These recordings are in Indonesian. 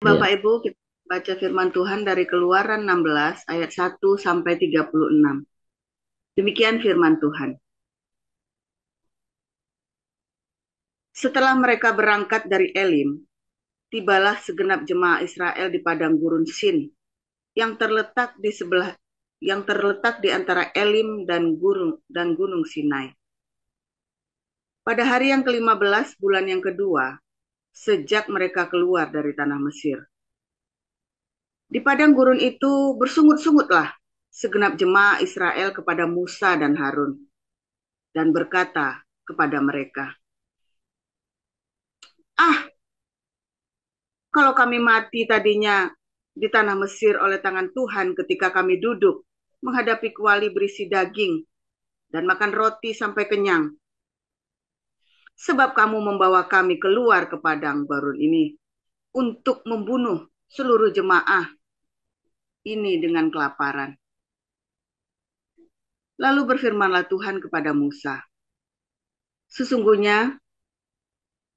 Bapak Iya, Ibu, kita baca firman Tuhan dari Keluaran 16 ayat 1 sampai 36. Demikian firman Tuhan. Setelah mereka berangkat dari Elim, tibalah segenap jemaah Israel di padang gurun Sin yang terletak di sebelah yang terletak di antara Elim dan gunung Sinai. Pada hari yang ke-15 bulan yang kedua, sejak mereka keluar dari tanah Mesir. Di padang gurun itu bersungut-sungutlah segenap jemaah Israel kepada Musa dan Harun dan berkata kepada mereka, "Ah, kalau kami mati tadinya di tanah Mesir oleh tangan Tuhan ketika kami duduk menghadapi kuali berisi daging dan makan roti sampai kenyang. Sebab kamu membawa kami keluar ke padang gurun ini untuk membunuh seluruh jemaah ini dengan kelaparan." Lalu berfirmanlah Tuhan kepada Musa, "Sesungguhnya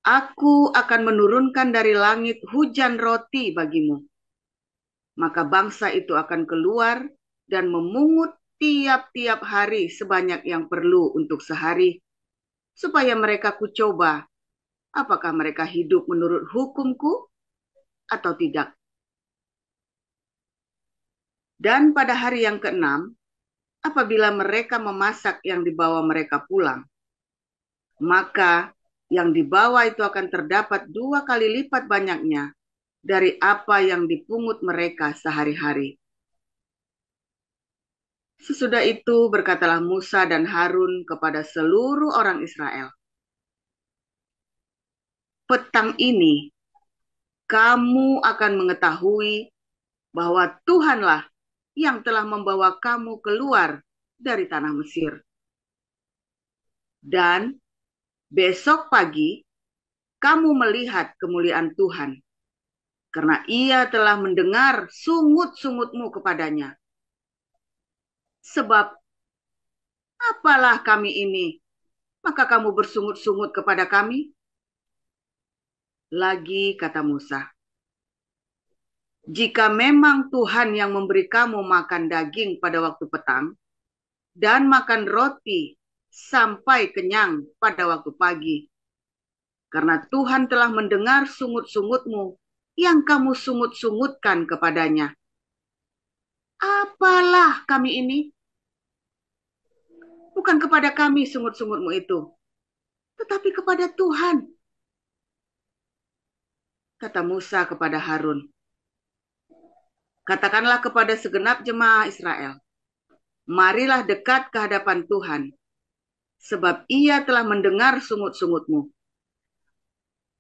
Aku akan menurunkan dari langit hujan roti bagimu. Maka bangsa itu akan keluar dan memungut tiap-tiap hari sebanyak yang perlu untuk sehari, supaya mereka kucoba apakah mereka hidup menurut hukumku atau tidak. Dan pada hari yang keenam, apabila mereka memasak yang dibawa mereka pulang, maka yang dibawa itu akan terdapat 2 kali lipat banyaknya dari apa yang dipungut mereka sehari-hari. Sesudah itu berkatalah Musa dan Harun kepada seluruh orang Israel, petang ini kamu akan mengetahui bahwa Tuhanlah yang telah membawa kamu keluar dari tanah Mesir. Dan besok pagi kamu melihat kemuliaan Tuhan, karena ia telah mendengar sungut-sungutmu kepadanya. Sebab apalah kami ini, maka kamu bersungut-sungut kepada kami? Lagi kata Musa, jika memang Tuhan yang memberi kamu makan daging pada waktu petang dan makan roti sampai kenyang pada waktu pagi, karena Tuhan telah mendengar sungut-sungutmu yang kamu sungut-sungutkan kepadanya. Apalah kami ini? Bukan kepada kami sungut-sungutmu itu, tetapi kepada Tuhan. Kata Musa kepada Harun, katakanlah kepada segenap jemaah Israel, marilah dekat ke hadapan Tuhan, sebab ia telah mendengar sungut-sungutmu.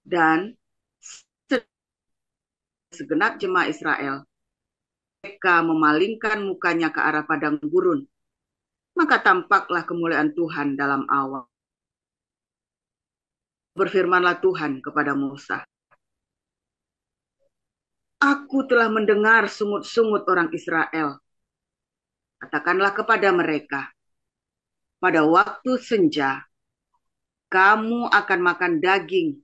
Dan segenap jemaah Israel, mereka memalingkan mukanya ke arah padang gurun. Maka tampaklah kemuliaan Tuhan dalam awan. Berfirmanlah Tuhan kepada Musa, Aku telah mendengar sungut-sungut orang Israel. Katakanlah kepada mereka, pada waktu senja, kamu akan makan daging,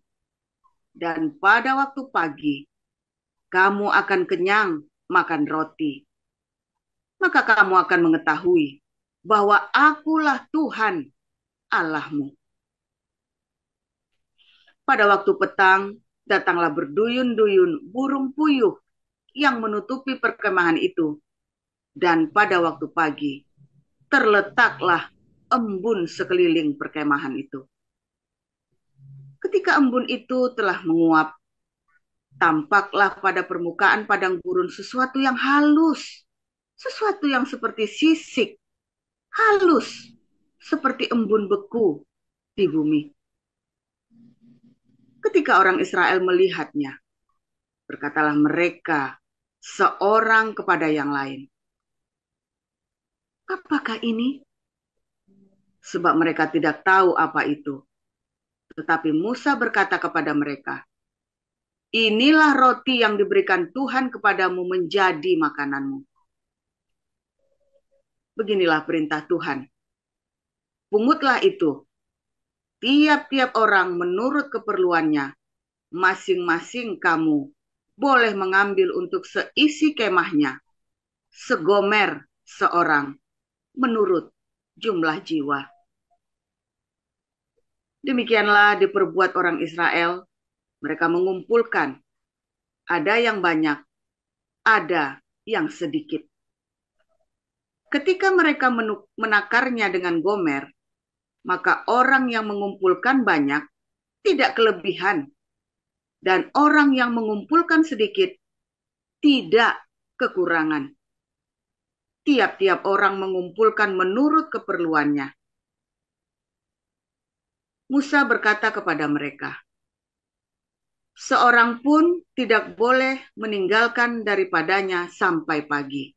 dan pada waktu pagi, kamu akan kenyang makan roti. Maka kamu akan mengetahui bahwa akulah Tuhan Allahmu. Pada waktu petang, datanglah berduyun-duyun burung puyuh yang menutupi perkemahan itu. Dan pada waktu pagi, terletaklah embun sekeliling perkemahan itu. Ketika embun itu telah menguap, tampaklah pada permukaan padang gurun sesuatu yang halus, sesuatu yang seperti sisik, halus, seperti embun beku di bumi. Ketika orang Israel melihatnya, berkatalah mereka seorang kepada yang lain, apakah ini? Sebab mereka tidak tahu apa itu. Tetapi Musa berkata kepada mereka, inilah roti yang diberikan Tuhan kepadamu menjadi makananmu. Beginilah perintah Tuhan. Pungutlah itu, tiap-tiap orang menurut keperluannya, masing-masing kamu boleh mengambil untuk seisi kemahnya segomer seorang menurut jumlah jiwa. Demikianlah diperbuat orang Israel. Mereka mengumpulkan, ada yang banyak, ada yang sedikit. Ketika mereka menakarnya dengan gomer, maka orang yang mengumpulkan banyak tidak kelebihan, dan orang yang mengumpulkan sedikit tidak kekurangan. Tiap-tiap orang mengumpulkan menurut keperluannya. Musa berkata kepada mereka, seorang pun tidak boleh meninggalkan daripadanya sampai pagi.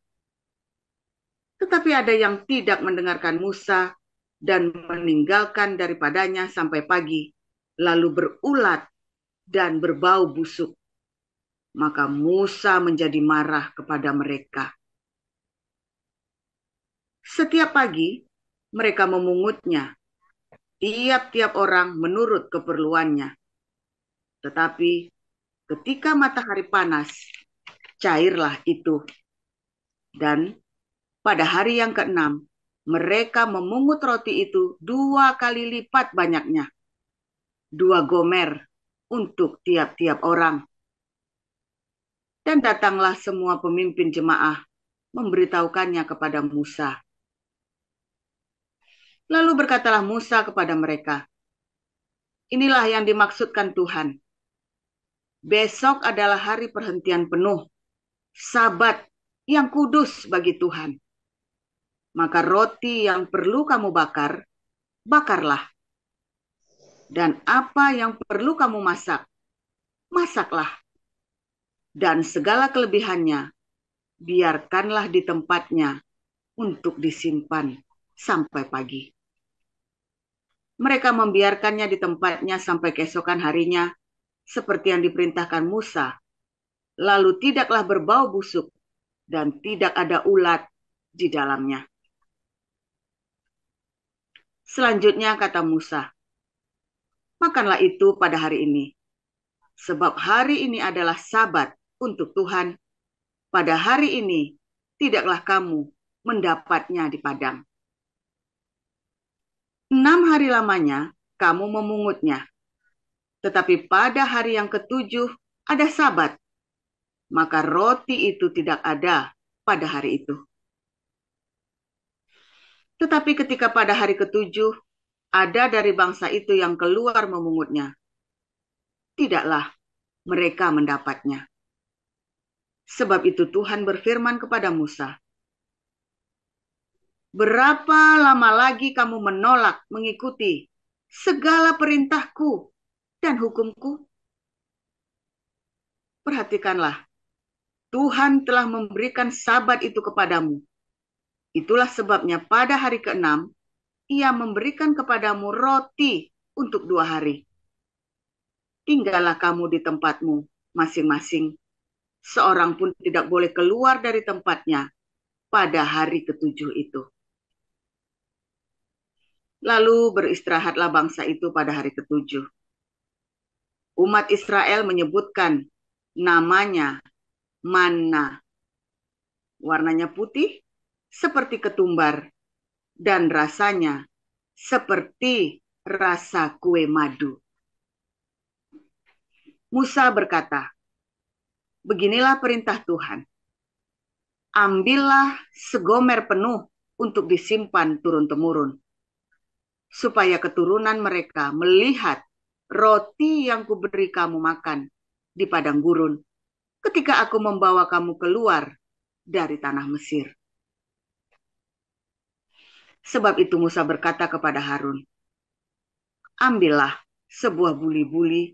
Tetapi ada yang tidak mendengarkan Musa dan meninggalkan daripadanya sampai pagi, lalu berulat dan berbau busuk. Maka Musa menjadi marah kepada mereka. Setiap pagi mereka memungutnya, tiap-tiap orang menurut keperluannya. Tetapi ketika matahari panas, cairlah itu. Dan pada hari yang ke-6, mereka memungut roti itu 2 kali lipat banyaknya. 2 gomer untuk tiap-tiap orang. Dan datanglah semua pemimpin jemaah memberitahukannya kepada Musa. Lalu berkatalah Musa kepada mereka, inilah yang dimaksudkan Tuhan. Besok adalah hari perhentian penuh, Sabat yang kudus bagi Tuhan. Maka roti yang perlu kamu bakar, bakarlah. Dan apa yang perlu kamu masak, masaklah. Dan segala kelebihannya, biarkanlah di tempatnya untuk disimpan sampai pagi. Mereka membiarkannya di tempatnya sampai keesokan harinya, seperti yang diperintahkan Musa. Lalu tidaklah berbau busuk, dan tidak ada ulat di dalamnya. Selanjutnya kata Musa, makanlah itu pada hari ini, sebab hari ini adalah Sabat untuk Tuhan. Pada hari ini tidaklah kamu mendapatnya di padang. 6 hari lamanya kamu memungutnya. Tetapi pada hari yang ke-7 ada Sabat. Maka roti itu tidak ada pada hari itu. Tetapi ketika pada hari ke-7 ada dari bangsa itu yang keluar memungutnya, tidaklah mereka mendapatnya. Sebab itu Tuhan berfirman kepada Musa, berapa lama lagi kamu menolak mengikuti segala perintahku dan hukumku? Perhatikanlah, Tuhan telah memberikan Sabat itu kepadamu. Itulah sebabnya pada hari ke-6, Ia memberikan kepadamu roti untuk 2 hari. Tinggallah kamu di tempatmu masing-masing. Seorang pun tidak boleh keluar dari tempatnya pada hari ke-7 itu. Lalu beristirahatlah bangsa itu pada hari ke-7. Umat Israel menyebutkan namanya manna. Warnanya putih seperti ketumbar dan rasanya seperti rasa kue madu. Musa berkata, beginilah perintah Tuhan. Ambillah segomer penuh untuk disimpan turun-temurun, supaya keturunan mereka melihat roti yang kuberi kamu makan di padang gurun ketika aku membawa kamu keluar dari tanah Mesir. Sebab itu Musa berkata kepada Harun, ambillah sebuah buli-buli,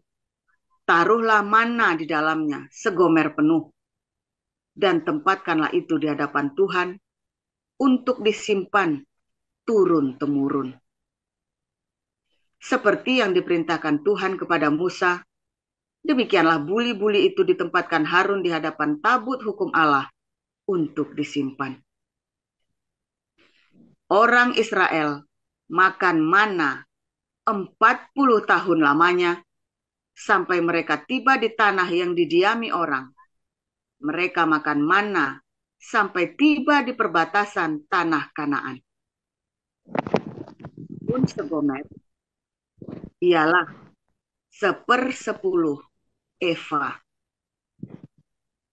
taruhlah manna di dalamnya segomer penuh, dan tempatkanlah itu di hadapan Tuhan untuk disimpan turun-temurun. Seperti yang diperintahkan Tuhan kepada Musa, demikianlah buli-buli itu ditempatkan Harun di hadapan tabut hukum Allah untuk disimpan. Orang Israel makan manna 40 tahun lamanya, sampai mereka tiba di tanah yang didiami orang mereka makan mana sampai tiba di perbatasan tanah Kanaan. Pun segomer ialah 1/10 eva.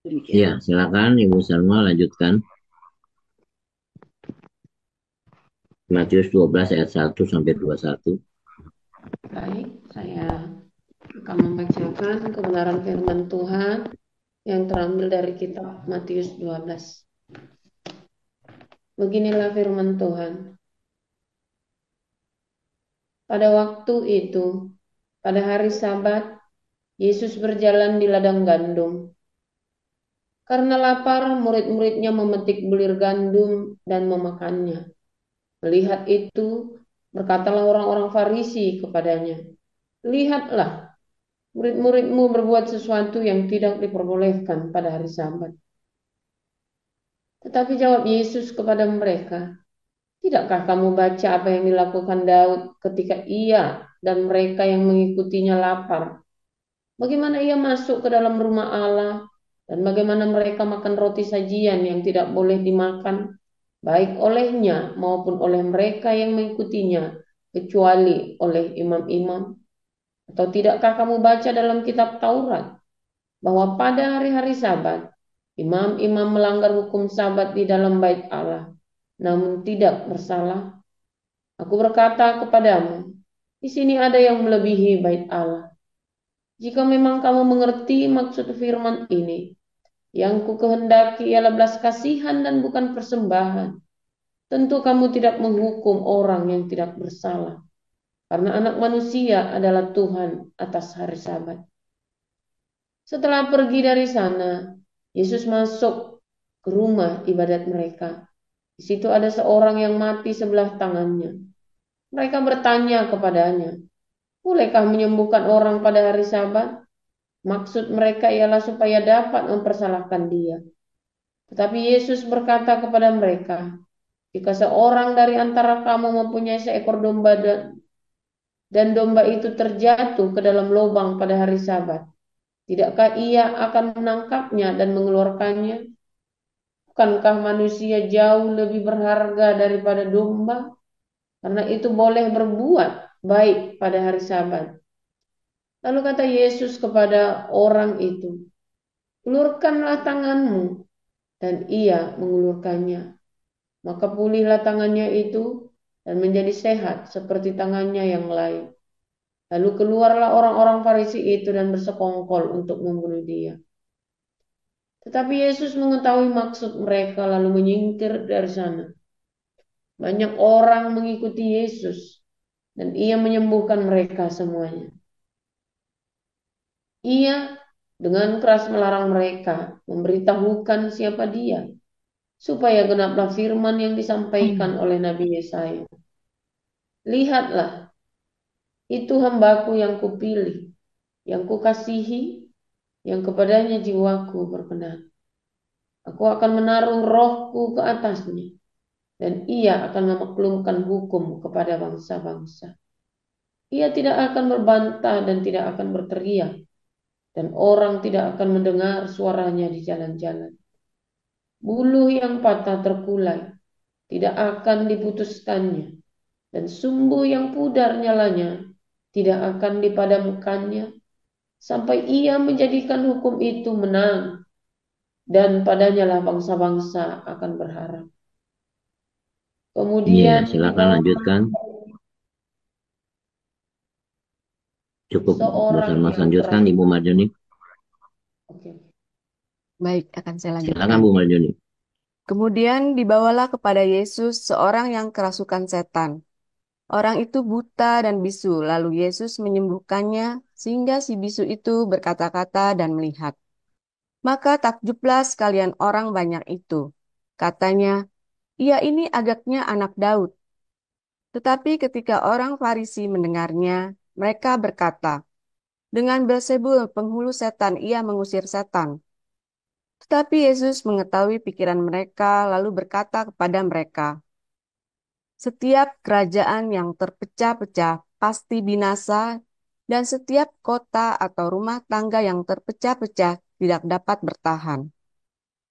Demikian. Ya, silakan Ibu Salma lanjutkan. Matius 12 ayat 1 sampai 21. Baik, saya akan membacakan kebenaran firman Tuhan yang terambil dari kitab Matius 12. Beginilah firman Tuhan. Pada waktu itu, pada hari Sabat, Yesus berjalan di ladang gandum. Karena lapar, murid-muridnya memetik bulir gandum dan memakannya. Melihat itu, berkatalah orang-orang Farisi kepadanya, "Lihatlah, murid-muridmu berbuat sesuatu yang tidak diperbolehkan pada hari Sabat." Tetapi jawab Yesus kepada mereka, "Tidakkah kamu baca apa yang dilakukan Daud ketika ia dan mereka yang mengikutinya lapar? Bagaimana ia masuk ke dalam rumah Allah dan bagaimana mereka makan roti sajian yang tidak boleh dimakan baik olehnya maupun oleh mereka yang mengikutinya kecuali oleh imam-imam? Atau tidakkah kamu baca dalam kitab Taurat bahwa pada hari-hari Sabat imam-imam melanggar hukum Sabat di dalam bait Allah namun tidak bersalah? Aku berkata kepadamu, di sini ada yang melebihi bait Allah. Jika memang kamu mengerti maksud firman ini, yang ku kehendaki ialah belas kasihan dan bukan persembahan, tentu kamu tidak menghukum orang yang tidak bersalah, karena Anak Manusia adalah Tuhan atas hari Sabat." Setelah pergi dari sana, Yesus masuk ke rumah ibadat mereka. Di situ ada seorang yang mati sebelah tangannya. Mereka bertanya kepadanya, "Bolehkah menyembuhkan orang pada hari Sabat?" Maksud mereka ialah supaya dapat mempersalahkan dia. Tetapi Yesus berkata kepada mereka, "Jika seorang dari antara kamu mempunyai seekor domba dan domba itu terjatuh ke dalam lubang pada hari Sabat, tidakkah ia akan menangkapnya dan mengeluarkannya? Bukankah manusia jauh lebih berharga daripada domba? Karena itu boleh berbuat baik pada hari Sabat." Lalu kata Yesus kepada orang itu, "Ulurkanlah tanganmu." Dan ia mengulurkannya. Maka pulihlah tangannya itu dan menjadi sehat seperti tangannya yang lain. Lalu keluarlah orang-orang Farisi itu dan bersekongkol untuk membunuh dia. Tetapi Yesus mengetahui maksud mereka lalu menyingkir dari sana. Banyak orang mengikuti Yesus dan ia menyembuhkan mereka semuanya. Ia dengan keras melarang mereka memberitahukan siapa dia, supaya genaplah firman yang disampaikan oleh Nabi Yesaya. "Lihatlah, itu hambaku yang kupilih, yang kukasihi, yang kepadanya jiwaku berkenan. Aku akan menaruh rohku ke atasnya, dan ia akan memaklumkan hukum kepada bangsa-bangsa. Ia tidak akan berbantah dan tidak akan berteriak, dan orang tidak akan mendengar suaranya di jalan-jalan. Buluh yang patah terkulai tidak akan diputuskannya, dan sumbu yang pudar nyalanya tidak akan dipadamkannya, sampai ia menjadikan hukum itu menang, dan padanya lah bangsa-bangsa akan berharap." Ya, Kemudian silakan dibawa lanjutkan. Cukup Bu seorang Salma, yang lanjutkan terakhir. Ibu Marjoni. Oke. Baik, akan saya Silakan lanjutkan. Bu Marjoni. Kemudian dibawalah kepada Yesus seorang yang kerasukan setan. Orang itu buta dan bisu, lalu Yesus menyembuhkannya sehingga si bisu itu berkata-kata dan melihat. Maka takjublah sekalian orang banyak itu. Katanya, "Ia ini agaknya anak Daud." Tetapi ketika orang Farisi mendengarnya, mereka berkata, "Dengan Belzebul penghulu setan ia mengusir setan." Tetapi Yesus mengetahui pikiran mereka lalu berkata kepada mereka, "Setiap kerajaan yang terpecah-pecah pasti binasa, dan setiap kota atau rumah tangga yang terpecah-pecah tidak dapat bertahan."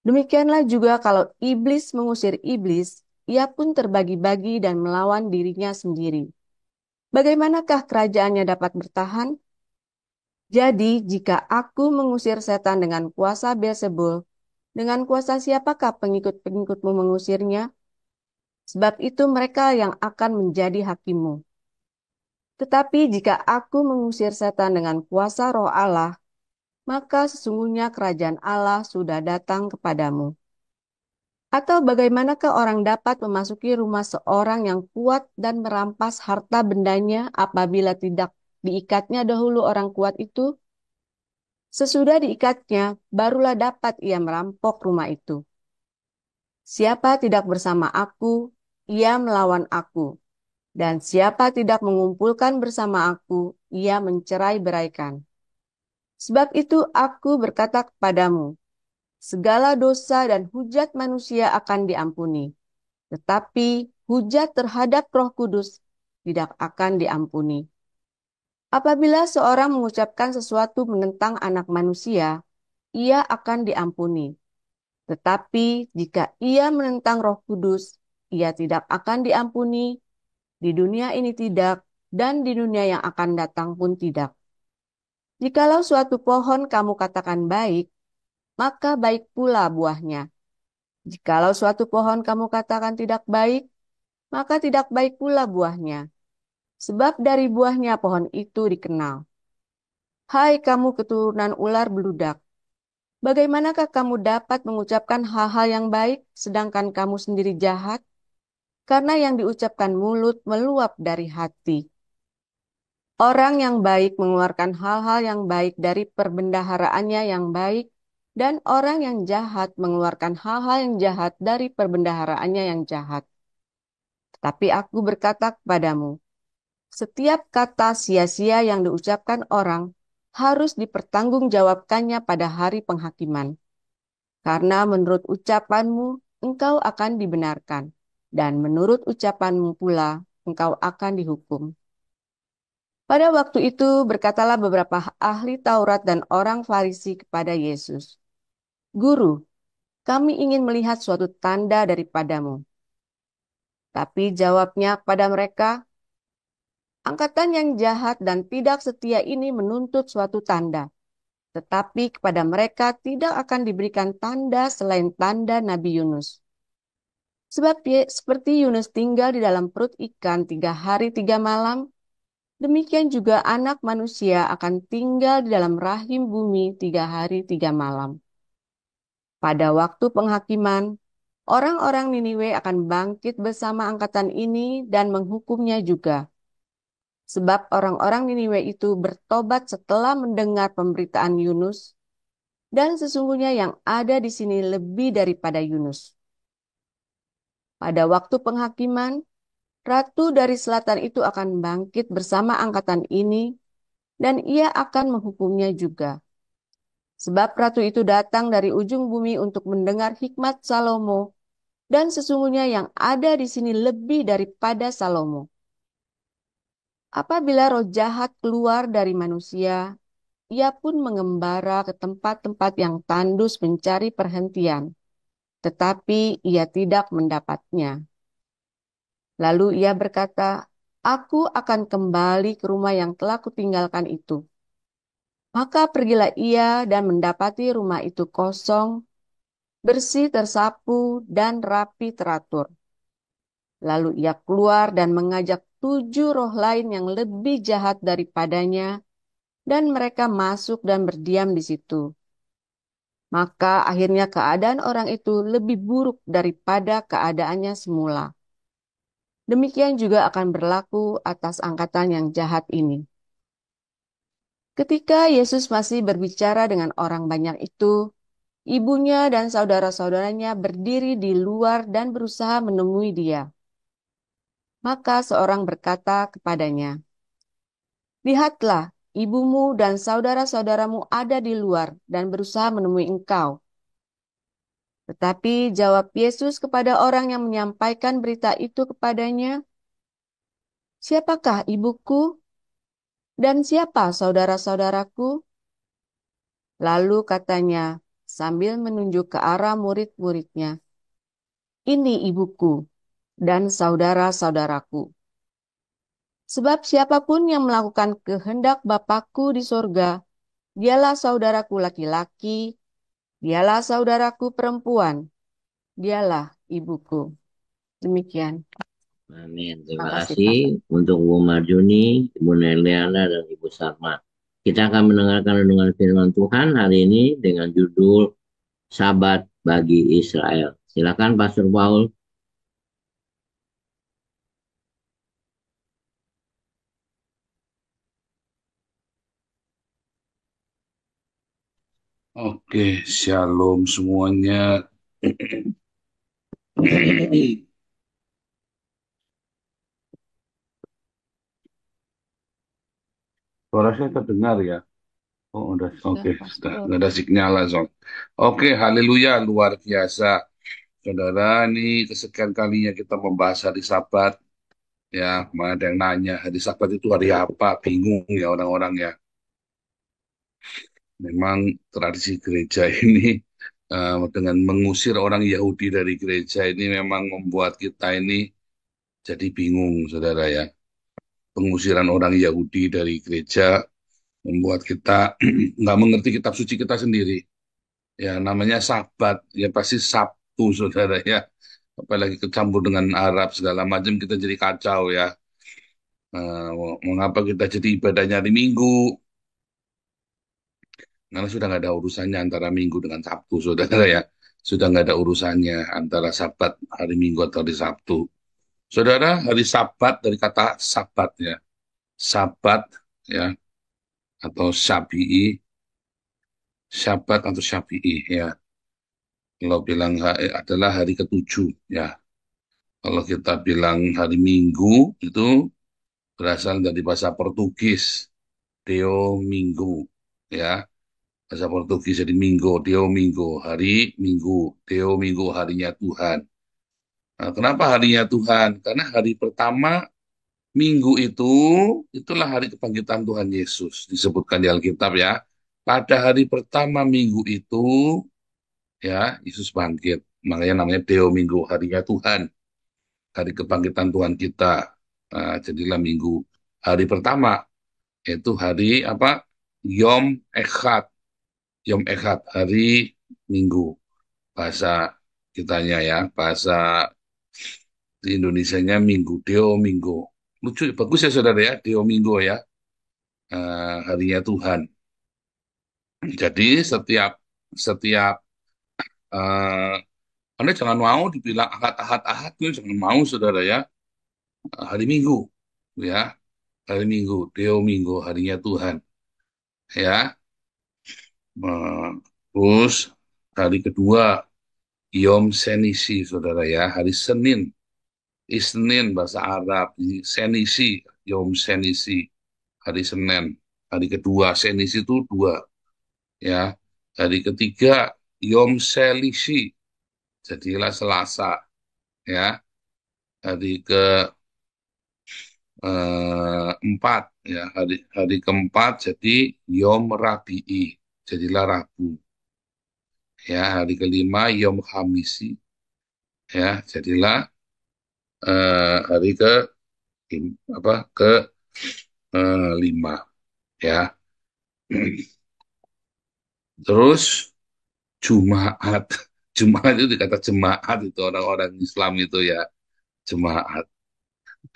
Demikianlah juga kalau iblis mengusir iblis, ia pun terbagi-bagi dan melawan dirinya sendiri. Bagaimanakah kerajaannya dapat bertahan? Jadi, jika aku mengusir setan dengan kuasa Beelzebul, dengan kuasa siapakah pengikut-pengikutmu mengusirnya? Sebab itu mereka yang akan menjadi hakimmu. Tetapi jika aku mengusir setan dengan kuasa Roh Allah, maka sesungguhnya kerajaan Allah sudah datang kepadamu. Atau bagaimanakah orang dapat memasuki rumah seorang yang kuat dan merampas harta bendanya apabila tidak diikatnya dahulu orang kuat itu? Sesudah diikatnya, barulah dapat ia merampok rumah itu. Siapa tidak bersama aku, ia melawan aku. Dan siapa tidak mengumpulkan bersama aku, ia mencerai-beraikan. Sebab itu aku berkata kepadamu, segala dosa dan hujat manusia akan diampuni. Tetapi hujat terhadap Roh Kudus tidak akan diampuni. Apabila seorang mengucapkan sesuatu menentang anak manusia, ia akan diampuni. Tetapi jika ia menentang Roh Kudus, ia tidak akan diampuni, di dunia ini tidak, dan di dunia yang akan datang pun tidak. Jikalau suatu pohon kamu katakan baik, maka baik pula buahnya. Jikalau suatu pohon kamu katakan tidak baik, maka tidak baik pula buahnya. Sebab dari buahnya pohon itu dikenal. Hai kamu keturunan ular beludak, bagaimanakah kamu dapat mengucapkan hal-hal yang baik, sedangkan kamu sendiri jahat? Karena yang diucapkan mulut meluap dari hati. Orang yang baik mengeluarkan hal-hal yang baik dari perbendaharaannya yang baik, dan orang yang jahat mengeluarkan hal-hal yang jahat dari perbendaharaannya yang jahat. Tetapi aku berkata kepadamu, setiap kata sia-sia yang diucapkan orang harus dipertanggungjawabkannya pada hari penghakiman. Karena menurut ucapanmu, engkau akan dibenarkan, dan menurut ucapanmu pula, engkau akan dihukum. Pada waktu itu berkatalah beberapa ahli Taurat dan orang Farisi kepada Yesus, Guru, kami ingin melihat suatu tanda daripadamu. Tapi jawabnya kepada mereka, angkatan yang jahat dan tidak setia ini menuntut suatu tanda. Tetapi kepada mereka tidak akan diberikan tanda selain tanda Nabi Yunus. Sebab seperti Yunus tinggal di dalam perut ikan 3 hari 3 malam, demikian juga anak manusia akan tinggal di dalam rahim bumi 3 hari 3 malam. Pada waktu penghakiman, orang-orang Niniwe akan bangkit bersama angkatan ini dan menghukumnya juga. Sebab orang-orang Niniwe itu bertobat setelah mendengar pemberitaan Yunus, dan sesungguhnya yang ada di sini lebih daripada Yunus. Pada waktu penghakiman, Ratu dari selatan itu akan bangkit bersama angkatan ini, dan ia akan menghukumnya juga. Sebab ratu itu datang dari ujung bumi untuk mendengar hikmat Salomo, dan sesungguhnya yang ada di sini lebih daripada Salomo. Apabila roh jahat keluar dari manusia, ia pun mengembara ke tempat-tempat yang tandus mencari perhentian, tetapi ia tidak mendapatnya. Lalu ia berkata, aku akan kembali ke rumah yang telah kutinggalkan itu. Maka pergilah ia dan mendapati rumah itu kosong, bersih tersapu, dan rapi teratur. Lalu ia keluar dan mengajak 7 roh lain yang lebih jahat daripadanya, dan mereka masuk dan berdiam di situ. Maka akhirnya keadaan orang itu lebih buruk daripada keadaannya semula. Demikian juga akan berlaku atas angkatan yang jahat ini. Ketika Yesus masih berbicara dengan orang banyak itu, ibunya dan saudara-saudaranya berdiri di luar dan berusaha menemui dia. Maka seorang berkata kepadanya, lihatlah, ibumu dan saudara-saudaramu ada di luar dan berusaha menemui engkau. Tetapi jawab Yesus kepada orang yang menyampaikan berita itu kepadanya, siapakah ibuku dan siapa saudara-saudaraku? Lalu katanya, sambil menunjuk ke arah murid-muridnya. Ini ibuku dan saudara-saudaraku. Sebab siapapun yang melakukan kehendak Bapakku di sorga, dialah saudaraku laki-laki, dialah saudaraku perempuan, dialah ibuku. Demikian. Amin. Terima Terima kasih, kasih Pak. untuk Bu Marjuni, Ibu Neliana, dan Ibu Salma. Kita akan mendengarkan renungan firman Tuhan hari ini dengan judul Sabat bagi Israel. Silakan Pastor Paul. Oke, shalom semuanya. Suara saya terdengar ya? Oh, udah. Sudah, Oke, sudah. Pastor. Nggak ada sinyal langsung. Oke, haleluya, luar biasa. Saudara, ini kesekian kalinya kita membahas hari Sabat. Ya, kemarin ada yang nanya, hari Sabat itu hari apa? Bingung ya orang-orang ya. Memang tradisi gereja ini dengan mengusir orang Yahudi dari gereja ini memang membuat kita ini jadi bingung, saudara ya. Pengusiran orang Yahudi dari gereja membuat kita nggak mengerti kitab suci kita sendiri. Ya, namanya Sabat, ya pasti Sabtu, saudara ya. Apalagi kecampur dengan Arab segala macam kita jadi kacau ya. Mengapa kita jadi ibadahnya hari Minggu? Karena sudah nggak ada urusannya antara Minggu dengan Sabtu, saudara ya. Sudah nggak ada urusannya antara Sabat hari Minggu atau hari Sabtu. Saudara, hari Sabat dari kata Sabat ya. Sabat ya atau Syafi'i, Syabat atau Syafi'i ya. Kalau bilang adalah hari ketujuh ya. Kalau kita bilang hari Minggu itu berasal dari bahasa Portugis, Deo Minggu ya. Bahasa Portugis jadi Minggu, Deo Minggu, hari Minggu, Deo Minggu harinya Tuhan. Nah, kenapa harinya Tuhan? Karena hari pertama Minggu itulah hari kebangkitan Tuhan Yesus disebutkan di Alkitab ya. Pada hari pertama Minggu itu ya Yesus bangkit. Makanya namanya Deo Minggu, harinya Tuhan, hari kebangkitan Tuhan kita. Nah, jadilah Minggu. Hari pertama itu hari apa? Yom Echad. Yom Echad, hari Minggu. Bahasa kitanya ya, bahasa di Indonesianya Minggu, Deo Minggu. Lucu, bagus ya saudara ya, Deo Minggu ya. Harinya Tuhan. Jadi setiap setiap eh, Anda jangan mau dibilang ahad, itu jangan mau saudara ya. Hari Minggu ya, hari Minggu, Deo Minggu, harinya Tuhan ya. Eh, Terus hari kedua Yom Senisi saudara ya, hari Senin. Isnin bahasa Arab, Senisi, Yom Senisi, hari Senin. Hari kedua Senisi itu dua ya. Hari ketiga Yom Selisi, jadilah Selasa ya. Hari keempat ya, hari keempat jadi Yom Rabi'i, jadilah Rabu ya. Hari kelima Yom Khamisi ya, jadilah hari apa ke lima ya. Terus Jumat, Jumat itu dikata jemaat itu orang-orang Islam itu ya, jemaat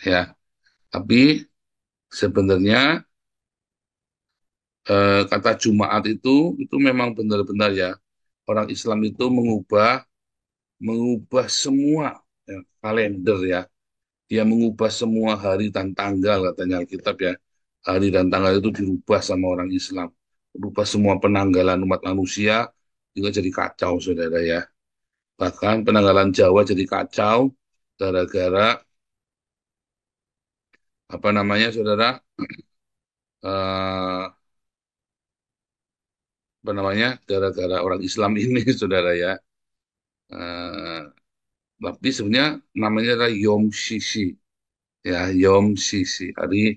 ya. Tapi sebenarnya kata Jumat itu memang benar-benar ya, orang Islam itu mengubah mengubah semua ya, kalender ya. Dia mengubah semua hari dan tanggal katanya Alkitab ya. Hari dan tanggal itu dirubah sama orang Islam. Berubah semua penanggalan umat manusia juga jadi kacau saudara ya. Bahkan penanggalan Jawa jadi kacau gara-gara apa namanya saudara? Eh, Apa namanya? Gara-gara orang Islam ini saudara ya. Eh, tapi sebenarnya namanya adalah Yom Sisi ya, Yom Sisi, hari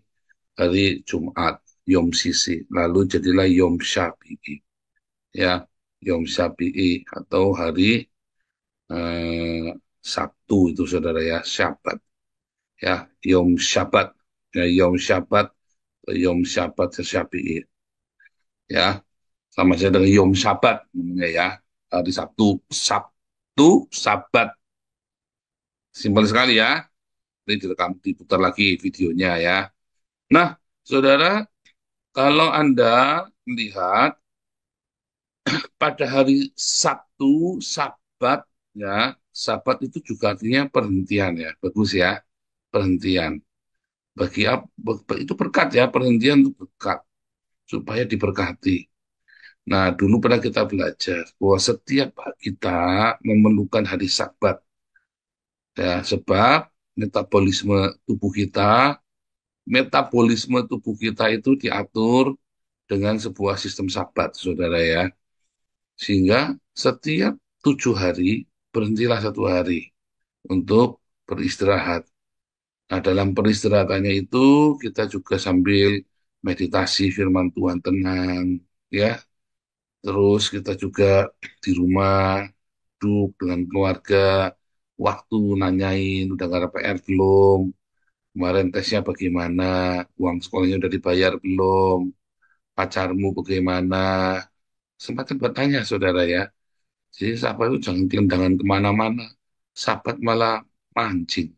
hari Jumat, Yom Sisi. Lalu jadilah Yom Syafi'i ya. Yom Syafi'i atau hari eh, Sabtu itu saudara ya, Syabat ya, Yom Syabat ya, Yom Syabat, Yom Syabat Syafi'i ya, sama saja dengan Yom Syabat namanya ya, hari Sabtu, Sabtu, Sabat, simpel sekali ya. Ini direkam, diputar lagi videonya ya. Nah, saudara, kalau Anda melihat pada hari Sabtu, Sabat, ya, Sabat itu juga artinya perhentian ya, bagus ya, perhentian. Itu berkat ya, perhentian itu berkat supaya diberkati. Nah, dulu pernah kita belajar bahwa setiap kita memerlukan hari Sabat ya, sebab metabolisme tubuh kita, itu diatur dengan sebuah sistem Sabat, saudara ya. Sehingga setiap 7 hari berhentilah 1 hari untuk beristirahat. Nah, dalam peristirahatannya itu kita juga sambil meditasi firman Tuhan tenang, ya. Terus kita juga di rumah duduk dengan keluarga, waktu nanyain udah nggak ada PR belum, kemarin tesnya bagaimana, uang sekolahnya udah dibayar belum, pacarmu bagaimana, sempat bertanya saudara ya. Jadi sahabat itu jangan gelandangan kemana-mana. Sahabat malah mancing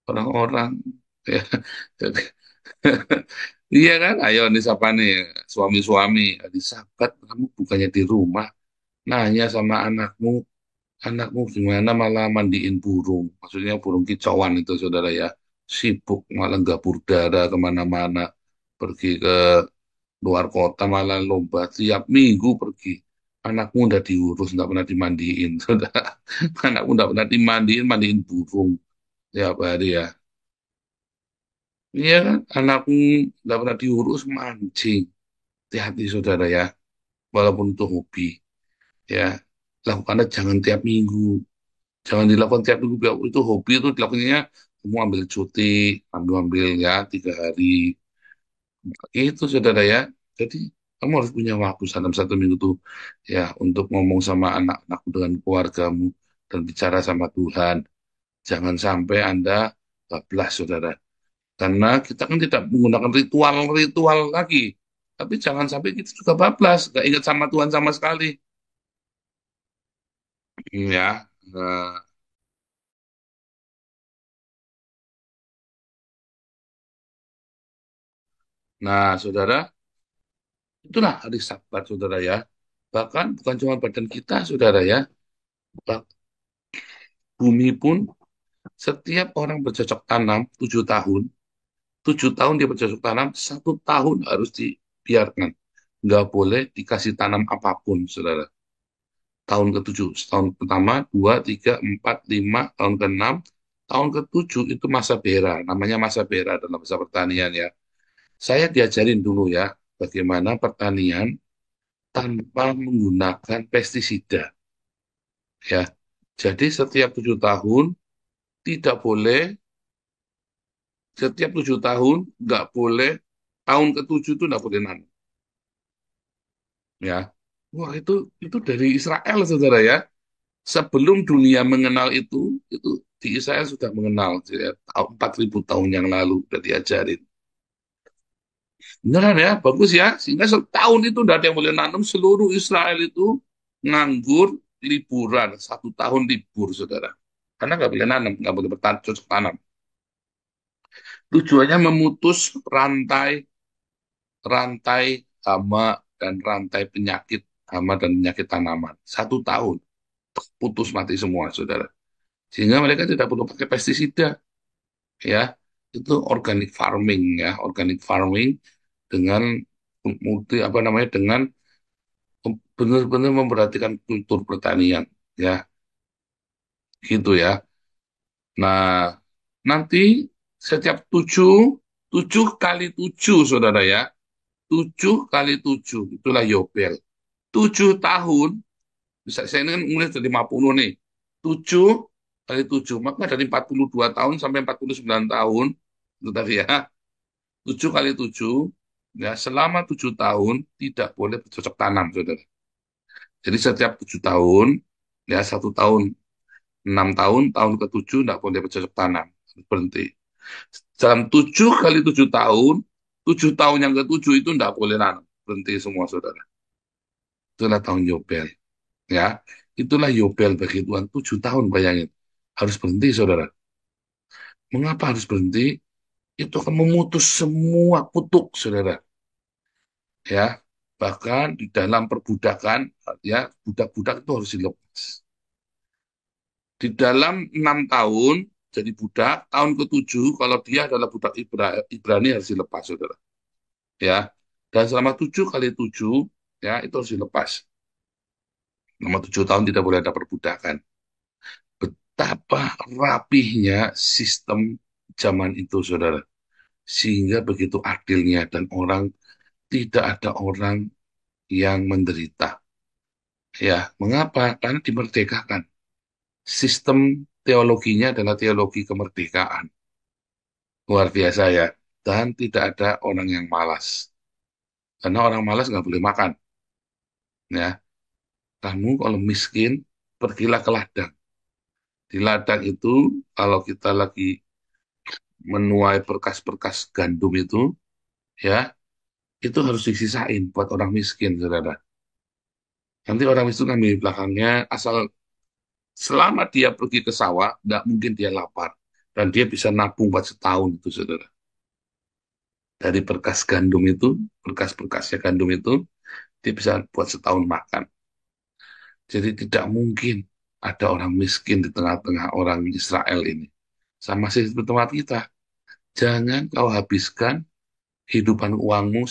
orang-orang. Ya. Iya kan? Ayo nih siapa nih suami-suami. Di sahabat kamu bukannya di rumah. Nanya sama anakmu. Anakmu gimana malah mandiin burung. Maksudnya burung kicauan itu saudara ya. Sibuk malah gabur dara kemana-mana. Pergi ke luar kota malah lomba tiap minggu pergi, anakmu udah diurus nggak pernah dimandiin sudah, anakmu nggak pernah dimandiin, mandiin burung tiap hari ya. Iya kan, anakmu nggak pernah diurus mancing. Hati-hati saudara ya, walaupun itu hobi ya, lakukannya jangan tiap minggu, jangan dilakukan tiap minggu. Itu hobi itu dilakukannya kamu ambil cuti, ambil ambil ya 3 hari itu saudara ya. Jadi kamu harus punya waktu dalam 1 minggu tuh ya untuk ngomong sama anak-anakmu dengan keluargamu dan bicara sama Tuhan. Jangan sampai Anda bablas saudara. Karena kita kan tidak menggunakan ritual-ritual lagi. Tapi jangan sampai kita juga bablas, gak ingat sama Tuhan sama sekali. Ya, nah, nah, saudara, itulah hari Sabat saudara ya. Bahkan bukan cuma badan kita saudara ya, bumi pun. Setiap orang bercocok tanam 7 tahun, 7 tahun dia bercocok tanam, 1 tahun harus dibiarkan. Nggak boleh dikasih tanam apapun, saudara. Tahun ke-7, tahun pertama, 2, 3, 4, 5, tahun ke-6, tahun ke-7 itu masa bera, namanya masa bera dalam bahasa pertanian ya. Saya diajarin dulu ya, bagaimana pertanian tanpa menggunakan pestisida ya. Jadi setiap 7 tahun tidak boleh, setiap 7 tahun nggak boleh, tahun ke-7 itu nggak boleh nanam ya. Wah, itu dari Israel saudara ya. Sebelum dunia mengenal itu di Israel sudah mengenal ya. 4.000 tahun yang lalu udah diajarin. Beneran ya, bagus ya. Sehingga setahun itu udah ada yang boleh nanam, seluruh Israel itu nganggur, liburan 1 tahun libur saudara. Karena nggak boleh nanam, nggak boleh bercocok tanam. Tujuannya memutus rantai rantai hama dan rantai penyakit hama dan penyakit tanaman. 1 tahun putus mati semua, saudara. Sehingga mereka tidak perlu pakai pestisida, ya. Itu organic farming, ya, organic farming dengan multi apa namanya dengan benar-benar memperhatikan kultur pertanian, ya, gitu ya. Nah, nanti setiap 7 kali 7, saudara ya, 7 kali 7 itulah Yobel. 7 tahun. Bisa saya ini kan umurnya dari 50 nih. 7 kali 7, maka dari 42 tahun sampai 49 tahun, itu tadi ya. 7 kali 7, ya selama 7 tahun tidak boleh bercocok tanam, saudara. Jadi setiap 7 tahun, ya 1 tahun, 6 tahun, tahun ke-7 tidak boleh bercocok tanam, berhenti. Dalam 7 kali 7 tahun, 7 tahun yang ke-7 itu tidak boleh nanam, berhenti semua saudara. Itulah tahun Yobel, ya. Itulah Yobel bagi Tuhan, 7 tahun bayangin. Harus berhenti saudara. Mengapa harus berhenti? Itu akan memutus semua kutuk saudara. Ya, bahkan di dalam perbudakan, ya, budak-budak itu harus dilepas. Di dalam 6 tahun jadi budak, tahun ke-7 kalau dia adalah budak Ibrani harus dilepas saudara. Ya, dan selama 7 kali 7, ya, itu harus dilepas. Selama 7 tahun tidak boleh ada perbudakan. Betapa rapihnya sistem zaman itu saudara, sehingga begitu adilnya, dan tidak ada orang yang menderita. Ya, mengapa? Karena dimerdekakan. Sistem teologinya adalah teologi kemerdekaan. Luar biasa ya. Dan tidak ada orang yang malas. Karena orang malas nggak boleh makan. Ya, kamu kalau miskin, pergilah ke ladang. Di ladang itu, kalau kita lagi menuai berkas-berkas gandum ya, itu harus disisain buat orang miskin, saudara. Nanti orang miskin kan di belakangnya, asal selama dia pergi ke sawah, nggak mungkin dia lapar. Dan dia bisa nabung buat setahun itu, saudara. Dari berkas gandum itu, berkas-berkasnya gandum itu, dia bisa buat setahun makan. Jadi tidak mungkin ada orang miskin di tengah-tengah orang Israel ini. Sama seperti tempat kita. Jangan kau habiskan hidupan uangmu,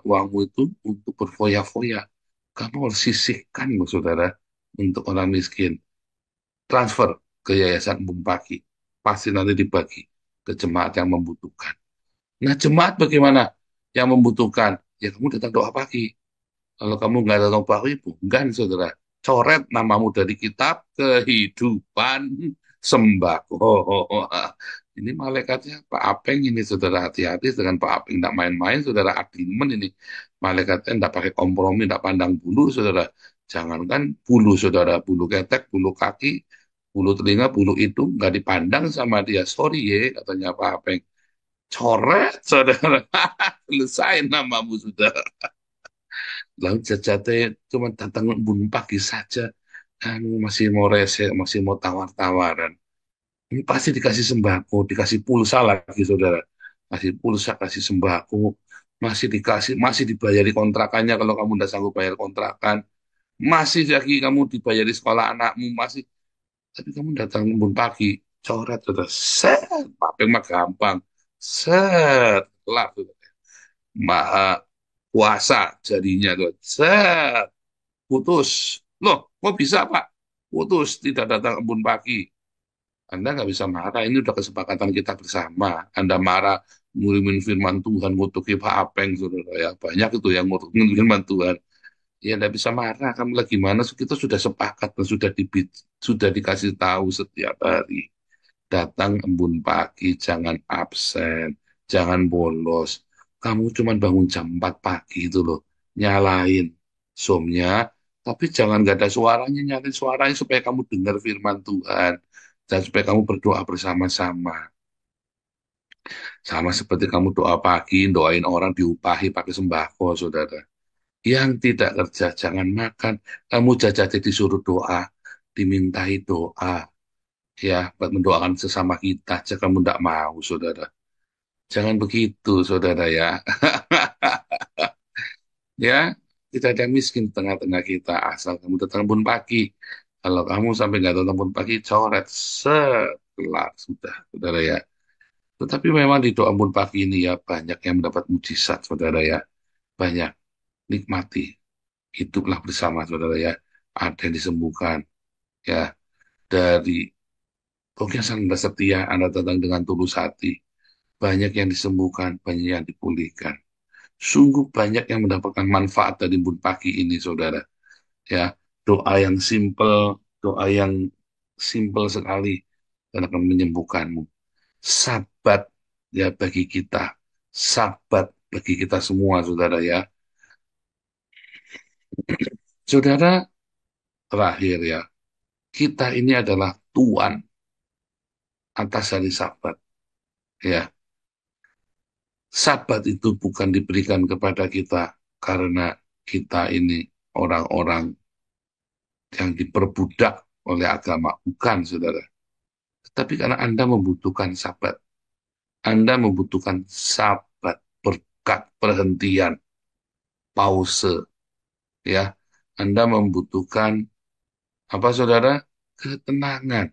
uangmu itu untuk berfoya-foya. Kamu harus sisihkan, loh, saudara, untuk orang miskin. Transfer ke Yayasan Embun Pagi. Pasti nanti dibagi ke jemaat yang membutuhkan. Nah, jemaat bagaimana? Yang membutuhkan, ya kamu datang doa pagi. Kalau kamu nggak datang doa pagi, bukan, saudara. Coret namamu dari kitab kehidupan sembako. Ini malaikatnya Pak Apeng ini, saudara. Hati-hati dengan Pak Apeng. Tidak main-main, saudara. Adimen ini. Malaikatnya tidak pakai kompromi, tidak pandang bulu, saudara. Jangankan bulu, saudara. Bulu ketek, bulu kaki, bulu telinga, bulu hidung. Nggak dipandang sama dia. Sorry ya, katanya Pak Apeng. Coret, saudara. Selesai namamu, saudara. Lalu jajate cuma datang embun pagi saja. Kamu masih mau rese, masih mau tawar-tawaran. Ini pasti dikasih sembako, dikasih pulsa lagi, saudara. Kasih pulsa, kasih sembako, masih dibayari kontrakannya kalau kamu tidak sanggup bayar kontrakan. Masih lagi kamu dibayari sekolah anakmu, masih. Tapi kamu datang embun pagi, coret, saudara. Set, papeng mah gampang. Set, lah, saudara. Maha puasa jadinya tuh. Set, putus. Loh, kok bisa Pak? Putus, tidak datang embun pagi. Anda nggak bisa marah, ini udah kesepakatan kita bersama. Anda marah, ngirimin firman Tuhan, ngutuki Pak Apeng, saudara ya. Banyak itu yang ngutukin firman Tuhan. Ya, nggak bisa marah, kamu lagi mana? Kita sudah sepakat dan sudah dikasih tahu setiap hari. Datang embun pagi, jangan absen, jangan bolos. Kamu cuma bangun jam 4 pagi itu loh, nyalain somnya, tapi jangan gak ada suaranya, nyalain suaranya supaya kamu dengar firman Tuhan, dan supaya kamu berdoa bersama-sama. Sama seperti kamu doa pagi, doain orang diupahi pakai sembako, saudara. Yang tidak kerja, jangan makan. Kamu jajati disuruh doa, dimintai doa, ya, buat mendoakan sesama kita, aja kamu tidak mau, saudara. Jangan begitu, saudara ya. Ya, kita ada miskin di tengah-tengah kita, asal kamu datang pun pagi. Kalau kamu sampai nggak datang pun pagi, coret, setelah sudah, saudara ya. Tetapi memang di doa pun pagi ini ya, banyak yang mendapat mujizat, saudara ya. Banyak, nikmati, hiduplah bersama, saudara ya. Ada yang disembuhkan, ya, dari pokoknya Anda setia, Anda datang dengan tulus hati. Banyak yang disembuhkan, banyak yang dipulihkan. Sungguh banyak yang mendapatkan manfaat dari embun pagi ini, saudara. Ya, doa yang simple, doa yang simple sekali dan akan menyembuhkanmu. Sabat ya bagi kita, sabat bagi kita semua, saudara ya. Saudara, terakhir ya, kita ini adalah Tuhan atas hari Sabat. Ya, Sabat itu bukan diberikan kepada kita karena kita ini orang-orang yang diperbudak oleh agama. Bukan, saudara. Tetapi karena Anda membutuhkan Sabat. Anda membutuhkan Sabat, berkat, perhentian, pause. Ya, Anda membutuhkan apa, saudara? Ketenangan.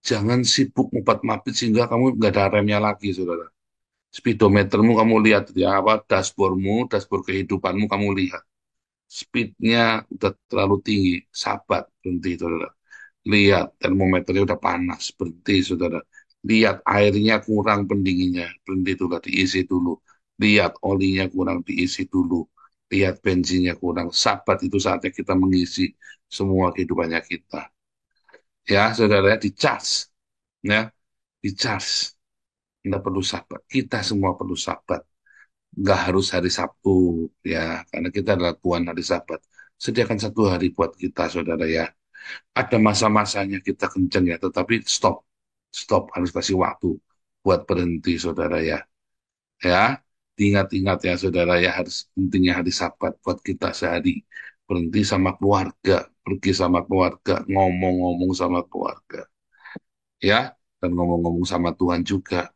Jangan sibuk ngupat-mapit sehingga kamu nggak ada remnya lagi, saudara. Speedometermu kamu lihat ya, apa dashboardmu, dashboard kehidupanmu kamu lihat. Speednya udah terlalu tinggi, sabat, berhenti, saudara. Lihat termometernya udah panas, berhenti, saudara. Lihat airnya kurang pendinginnya, berhenti dulu, diisi dulu. Lihat olinya kurang, diisi dulu. Lihat bensinnya kurang. Sabat itu saatnya kita mengisi semua kehidupannya kita. Ya, saudara, di charge, ya, di charge. Anda perlu sabat. Kita semua perlu sabat. Nggak harus hari Sabtu, ya, karena kita adalah Tuhan hari Sabat. Sediakan satu hari buat kita, saudara ya. Ada masa-masanya kita kenceng ya, tetapi stop, stop, harus kasih waktu buat berhenti, saudara ya. Ya, ingat-ingat ya, saudara ya, harus pentingnya hari Sabat buat kita sehari. Berhenti sama keluarga, pergi sama keluarga, ngomong-ngomong sama keluarga, ya, dan ngomong-ngomong sama Tuhan juga,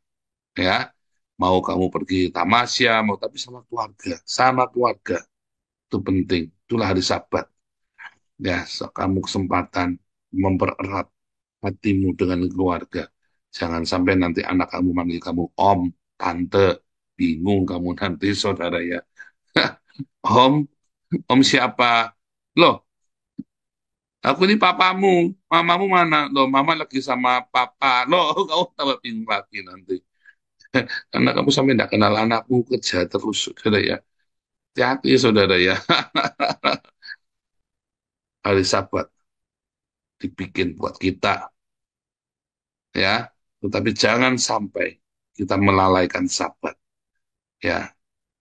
ya. Mau kamu pergi tamasya, mau tapi sama keluarga itu penting. Itulah hari Sabat. Ya, kamu kesempatan mempererat hatimu dengan keluarga. Jangan sampai nanti anak kamu manggil kamu om, tante, bingung kamu nanti, saudara ya. Om, om siapa? Loh, aku ini papamu, mamamu mana? Loh, mama lagi sama papa. Loh, kamu tambah bingung lagi nanti. Karena kamu sampai tidak kenal anakmu, kerja terus, saudara ya. Hati-hati, saudara ya. Hari Sabat dibikin buat kita, ya. Tetapi jangan sampai kita melalaikan Sabat, ya.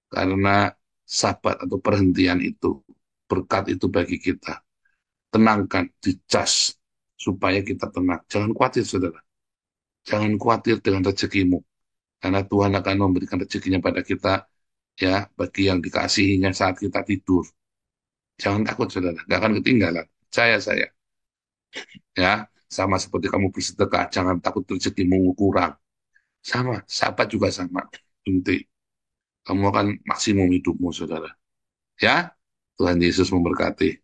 Karena Sabat atau perhentian itu, berkat itu bagi kita. Tenangkan, dicas, supaya kita tenang. Jangan khawatir, saudara. Jangan khawatir dengan rezekimu. Karena Tuhan akan memberikan rezekinya pada kita, ya, bagi yang dikasihinya saat kita tidur. Jangan takut, saudara. Gak akan ketinggalan. Percaya saya. Ya, sama seperti kamu bersedekah, jangan takut rezekimu kurang. Sama, sahabat juga sama. Nanti kamu akan maksimum hidupmu, saudara. Ya, Tuhan Yesus memberkati.